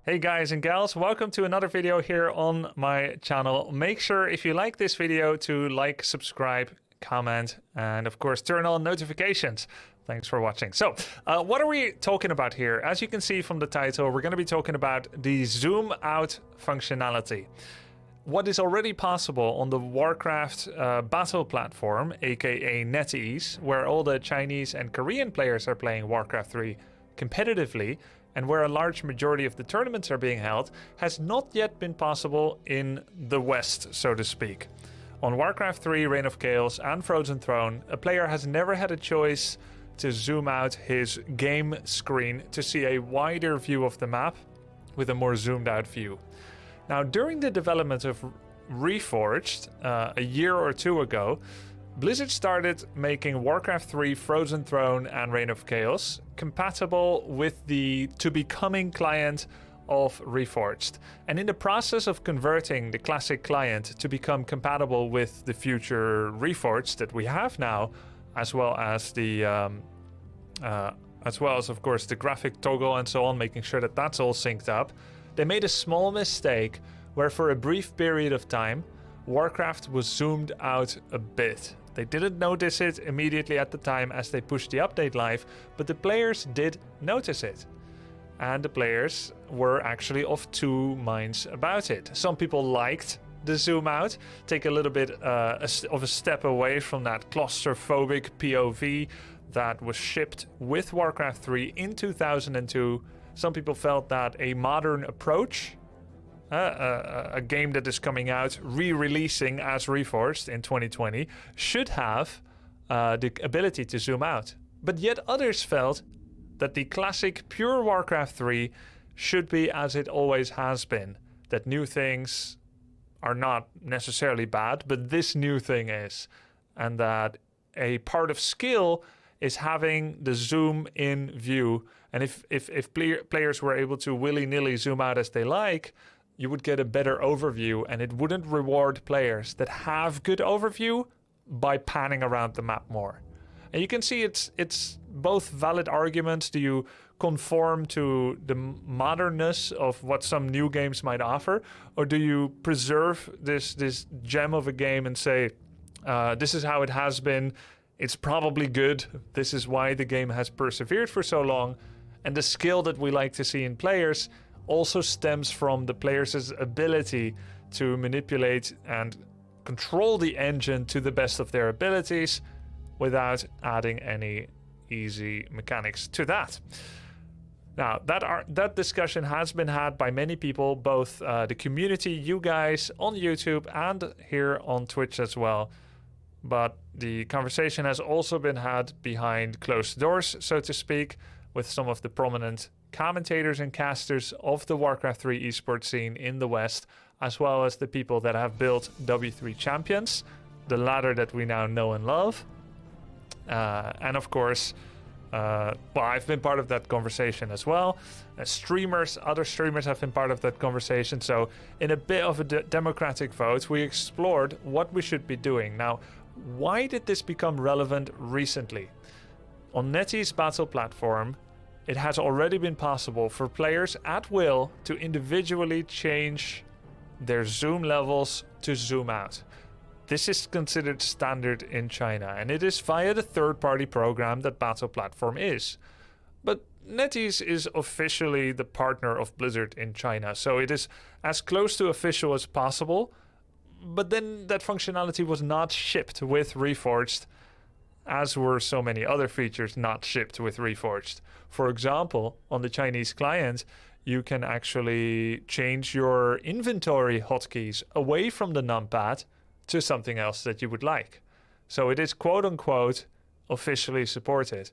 Hey guys and gals, welcome to another video here on my channel. Make sure if you like this video to like, subscribe, comment, and of course turn on notifications. Thanks for watching. So, what are we talking about here? As you can see from the title, we're going to be talking about the zoom out functionality. What is already possible on the Warcraft battle platform, aka NetEase, where all the Chinese and Korean players are playing Warcraft 3 competitively, and where a large majority of the tournaments are being held, has not yet been possible in the West, so to speak. On Warcraft 3, Reign of Chaos and Frozen Throne, a player has never had a choice to zoom out his game screen to see a wider view of the map with a more zoomed out view. Now, during the development of Reforged a year or two ago, Blizzard started making Warcraft 3, Frozen Throne and Reign of Chaos compatible with the to-becoming client of Reforged. And in the process of converting the classic client to become compatible with the future Reforged that we have now, as well as of course the graphic toggle and so on, making sure that that's all synced up, they made a small mistake where for a brief period of time, Warcraft was zoomed out a bit. They didn't notice it immediately at the time as they pushed the update live, but the players did notice it. And the players were actually of two minds about it. Some people liked the zoom out, take a little bit of a step away from that claustrophobic POV that was shipped with Warcraft 3 in 2002. Some people felt that a modern approach, a game that is coming out, re-releasing as Reforged in 2020, should have the ability to zoom out. But yet others felt that the classic pure Warcraft 3 should be as it always has been. That new things are not necessarily bad, but this new thing is. And that a part of skill is having the zoom in view. And if players were able to willy-nilly zoom out as they like, you would get a better overview, and it wouldn't reward players that have good overview by panning around the map more. And you can see it's both valid arguments. Do you conform to the modernness of what some new games might offer, or do you preserve this gem of a game and say, this is how it has been, it's probably good, this is why the game has persevered for so long, and the skill that we like to see in players also stems from the players' ability to manipulate and control the engine to the best of their abilities without adding any easy mechanics to that. Now, that discussion has been had by many people, both the community, you guys on YouTube and here on Twitch as well. But the conversation has also been had behind closed doors, so to speak, with some of the prominent commentators and casters of the Warcraft 3 esports scene in the West, as well as the people that have built W3 champions, the latter that we now know and love. And of course, I've been part of that conversation as well. Other streamers have been part of that conversation. So in a bit of a democratic vote, we explored what we should be doing. Now, why did this become relevant recently? On NetEase battle platform, it has already been possible for players at will to individually change their zoom levels to zoom out. This is considered standard in China, and it is via the third-party program that Battle Platform is. But NetEase is officially the partner of Blizzard in China, so it is as close to official as possible. But then that functionality was not shipped with Reforged, as were so many other features not shipped with Reforged. For example, on the Chinese client, you can actually change your inventory hotkeys away from the numpad to something else that you would like. So it is quote-unquote officially supported.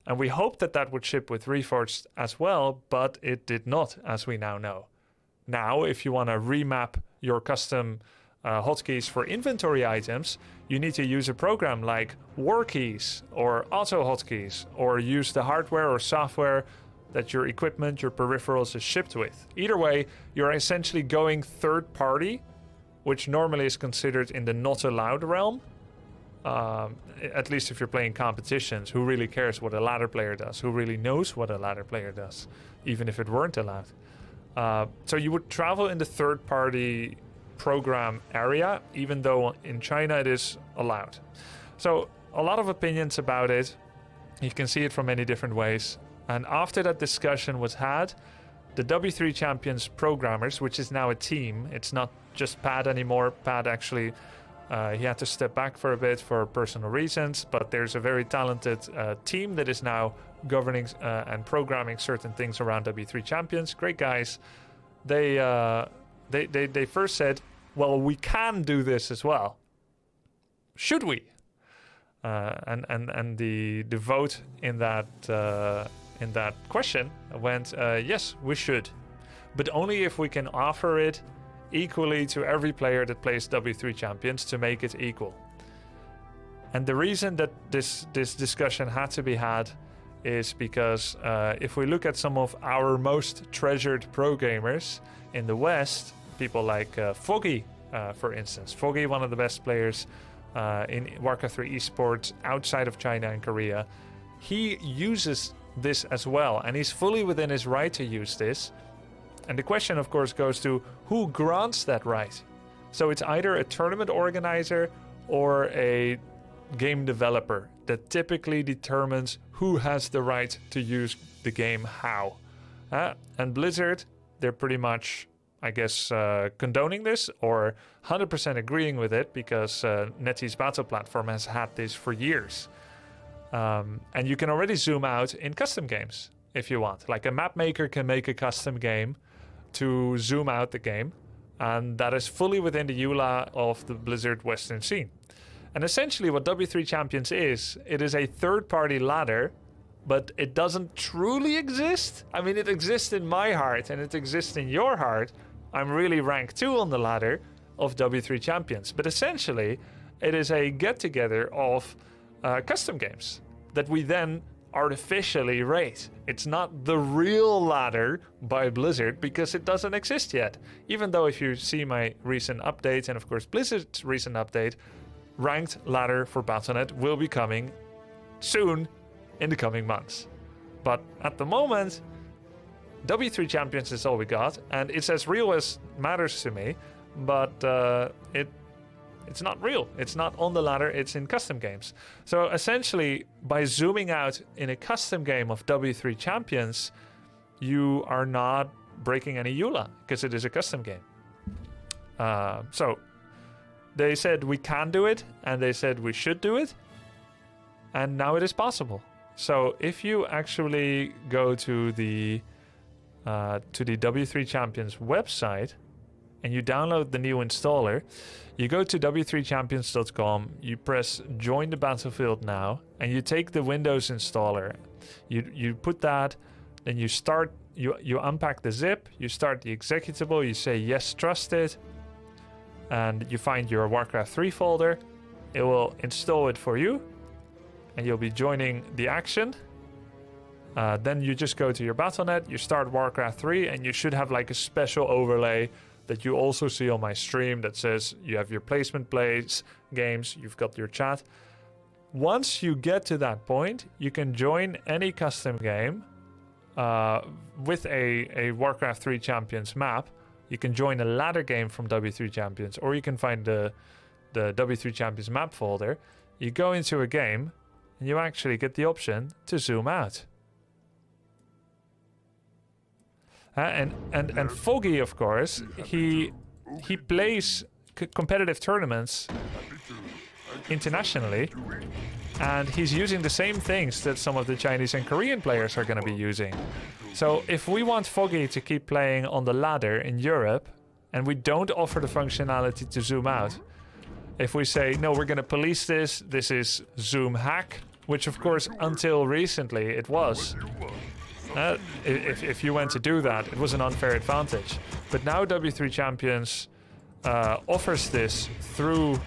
And we hoped that that would ship with Reforged as well, but it did not, as we now know. Now, if you want to remap your custom hotkeys for inventory items, you need to use a program like Warkeys or Auto Hotkeys, or use the hardware or software that your equipment, your peripherals is shipped with. Either way, you're essentially going third party, which normally is considered in the not allowed realm. At least if you're playing competitions, who really cares what a ladder player does? Who really knows what a ladder player does, even if it weren't allowed? So you would travel in the third-party program area, even though in China it is allowed. So a lot of opinions about it. You can see it from many different ways. And after that discussion was had, the W3 Champions programmers, which is now a team, it's not just Pat anymore. Pat actually, he had to step back for a bit for personal reasons, but there's a very talented team that is now governing and programming certain things around W3 Champions. Great guys. They first said, well, we can do this as well. Should we? And the vote in that question went, yes, we should, but only if we can offer it equally to every player that plays W3 Champions to make it equal. And the reason that this discussion had to be had is because if we look at some of our most treasured pro gamers in the West, people like Foggy, for instance. Foggy, one of the best players in Warcraft 3 esports outside of China and Korea. He uses this as well, and he's fully within his right to use this. And the question, of course, goes to who grants that right. So it's either a tournament organizer or a game developer that typically determines who has the right to use the game how. And Blizzard, they're pretty much, I guess, condoning this or 100% agreeing with it because NetEase Battle Platform has had this for years. And you can already zoom out in custom games if you want. Like a map maker can make a custom game to zoom out the game, and that is fully within the EULA of the Blizzard Western scene. And essentially what W3 Champions is, it is a third-party ladder, but it doesn't truly exist. I mean, it exists in my heart and it exists in your heart. I'm really rank 2 on the ladder of W3 Champions, but essentially it is a get-together of custom games that we then artificially rate. It's not the real ladder by Blizzard because it doesn't exist yet. Even though if you see my recent update and of course Blizzard's recent update, ranked ladder for Battle.net will be coming soon in the coming months. But at the moment, W3 Champions is all we got, and it's as real as matters to me, but it's not real. It's not on the ladder, it's in custom games. So essentially, by zooming out in a custom game of W3 Champions, you are not breaking any EULA because it is a custom game. So they said we can do it, and they said we should do it, and now it is possible. So if you actually go to the W3 Champions website and you download the new installer, you go to w3champions.com, you press join the battlefield now, and you take the Windows installer. You put that, then you start, you unpack the zip, you start the executable, you say yes, trusted, and you find your Warcraft 3 folder. It will install it for you, and you'll be joining the action. Then you just go to your Battle.net, you start Warcraft 3, and you should have like a special overlay that you also see on my stream that says you have your placement plays, games, you've got your chat. Once you get to that point, you can join any custom game with a Warcraft 3 Champions map. You can join a ladder game from W3 Champions, or you can find the W3 Champions map folder. You go into a game, and you actually get the option to zoom out. And Foggy, of course, he plays competitive tournaments internationally, and he's using the same things that some of the Chinese and Korean players are going to be using. So if we want Foggy to keep playing on the ladder in Europe, and we don't offer the functionality to zoom out, if we say, no, we're going to police this, this is zoom hack, which of course until recently it was. If you went to do that, it was an unfair advantage. But now W3 Champions offers this through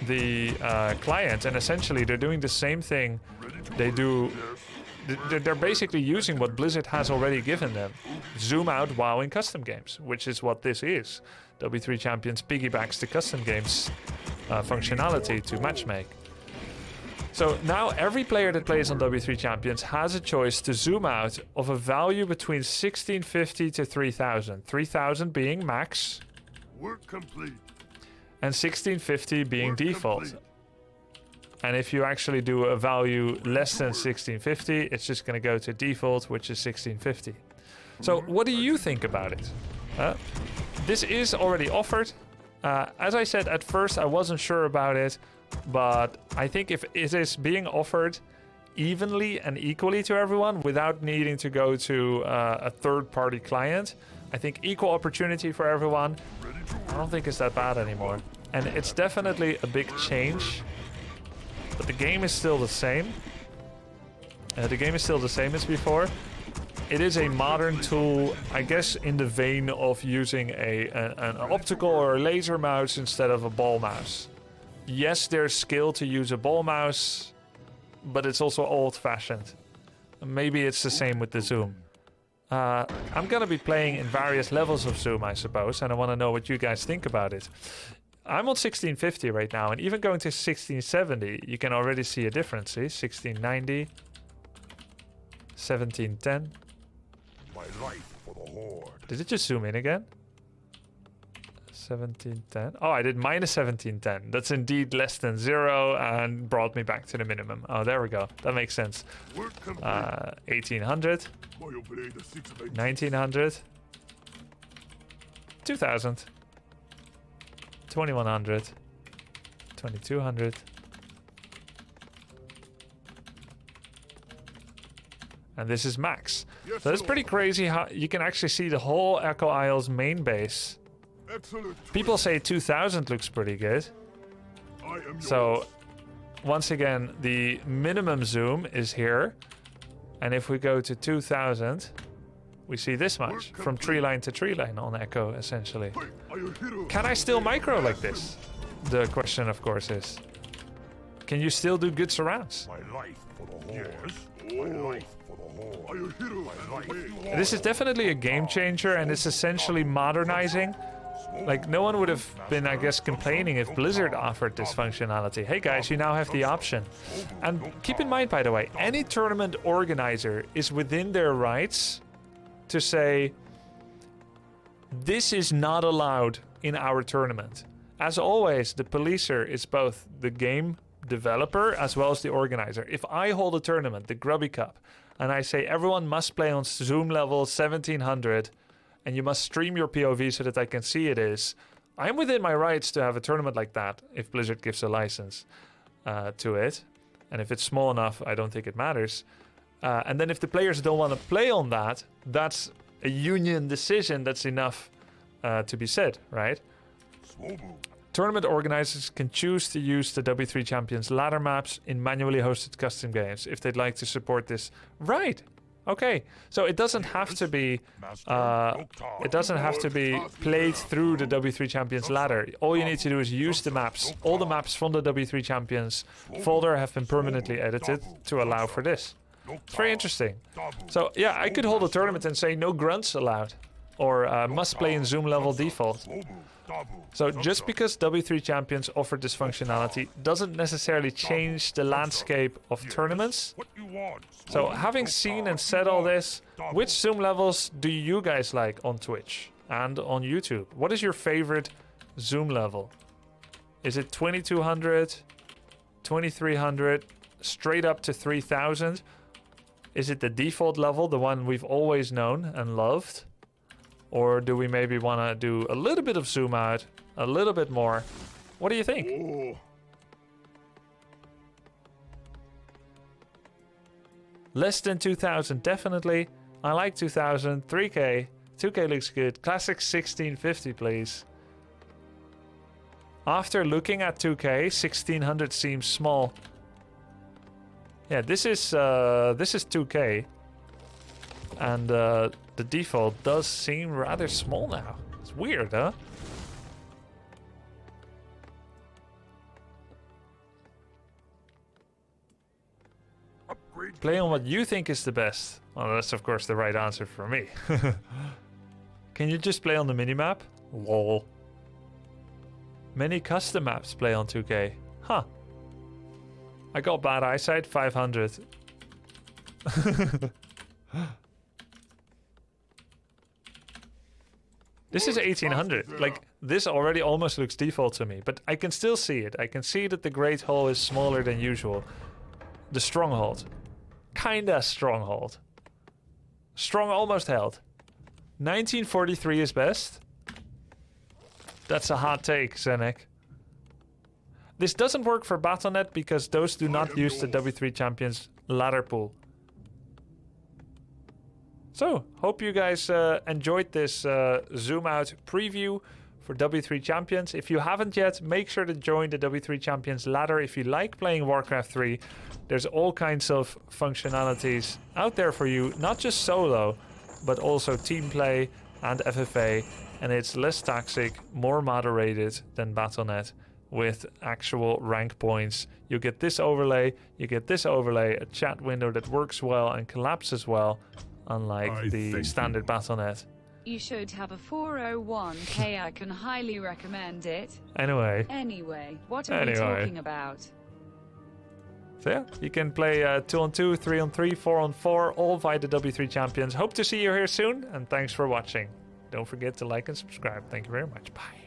the client, and essentially they're doing the same thing they do. They're basically using what Blizzard has already given them. Zoom out while in custom games, which is what this is. W3 Champions piggybacks the custom games functionality to matchmake. So now every player that plays on W3 Champions has a choice to zoom out of a value between 1650 to 3000. 3000 being max. Work complete. And 1650 being Work default. complete. And if you actually do a value less than 1650, it's just going to go to default, which is 1650. So what do you think about it? This is already offered. As I said at first, I wasn't sure about it. But I think if it is being offered evenly and equally to everyone without needing to go to a third-party client, I think equal opportunity for everyone, I don't think it's that bad anymore. And it's definitely a big change, but the game is still the same. The game is still the same as before. It is a modern tool, I guess, in the vein of using an optical or a laser mouse instead of a ball mouse. Yes, there's skill to use a ball mouse, but it's also old-fashioned. Maybe it's the same with the zoom. I'm gonna be playing in various levels of zoom, I suppose, and I want to know what you guys think about it. I'm on 1650 right now, and even going to 1670, you can already see a difference. See, 1690, 1710. My life for the Horde. Did it just zoom in again? 1710. Oh, I did minus 1710. That's indeed less than 0 and brought me back to the minimum. Oh, there we go. That makes sense. 1800. 1900. 2000. 2100. 2200. And this is max. Yes, so it's pretty crazy how you can actually see the whole Echo Isle's main base. Excellent. People say 2000 looks pretty good. So once again, the minimum zoom is here. And if we go to 2000, we see this much from tree line to tree line on Echo, essentially. Can I still micro like this? The question, of course, is, can you still do good surrounds? My life for the Horde. Yes. My life for the Horde. This is definitely a game changer, and it's essentially modernizing. Like, no one would have been, I guess, complaining if Blizzard offered this functionality. Hey guys, you now have the option. And keep in mind, by the way, any tournament organizer is within their rights to say, this is not allowed in our tournament. As always, the policer is both the game developer as well as the organizer. If I hold a tournament, the Grubby Cup, and I say everyone must play on Zoom level 1700, and you must stream your POV so that I can see it is, I'm within my rights to have a tournament like that if Blizzard gives a license to it. And if it's small enough, I don't think it matters. And then if the players don't want to play on that, that's a union decision that's enough to be said, right? Tournament organizers can choose to use the W3 Champions ladder maps in manually hosted custom games if they'd like to support this. Right. Okay, so it doesn't have to be played through the W3 Champions ladder. All you need to do is use the maps. All the maps from the W3 Champions folder have been permanently edited to allow for this. It's very interesting. So yeah, I could hold a tournament and say no grunts allowed, or must play in Zoom level default. So just because W3 Champions offered this functionality doesn't necessarily change the landscape of tournaments. So having seen and said all this, which Zoom levels do you guys like on Twitch and on YouTube? What is your favorite Zoom level? Is it 2200, 2300, straight up to 3000? Is it the default level, the one we've always known and loved? Or do we maybe want to do a little bit of zoom out, a little bit more? What do you think? Less than 2000, definitely. I like 2000, 3K, 2K looks good. Classic 1650, please. After looking at 2K, 1600 seems small. Yeah, this is 2K. And the default does seem rather small now. It's weird, huh? Play on what you think is the best. Well, that's of course the right answer for me. Can you just play on the minimap? Lol. Many custom maps play on 2K. Huh. I got bad eyesight, 500. This is 1800. Like, this already almost looks default to me, but I can still see it. I can see that the Great Hall is smaller than usual. The Stronghold. Kinda Stronghold. Strong almost held. 1943 is best. That's a hot take, Zenek. This doesn't work for Battle.net because those do not use the W3 Champions ladder pool. So, hope you guys enjoyed this zoom out preview for W3 Champions. If you haven't yet, make sure to join the W3 Champions ladder if you like playing Warcraft 3. There's all kinds of functionalities out there for you, not just solo, but also team play and FFA. And it's less toxic, more moderated than Battle.net with actual rank points. You get this overlay, you get this overlay, a chat window that works well and collapses well. Unlike the standard Battle.net. You should have a 401k. I can highly recommend it. Anyway, what are we talking about? So yeah, you can play 2-on-2, 3-on-3, 4-on-4, all via the W3 Champions. Hope to see you here soon, and thanks for watching. Don't forget to like and subscribe. Thank you very much. Bye.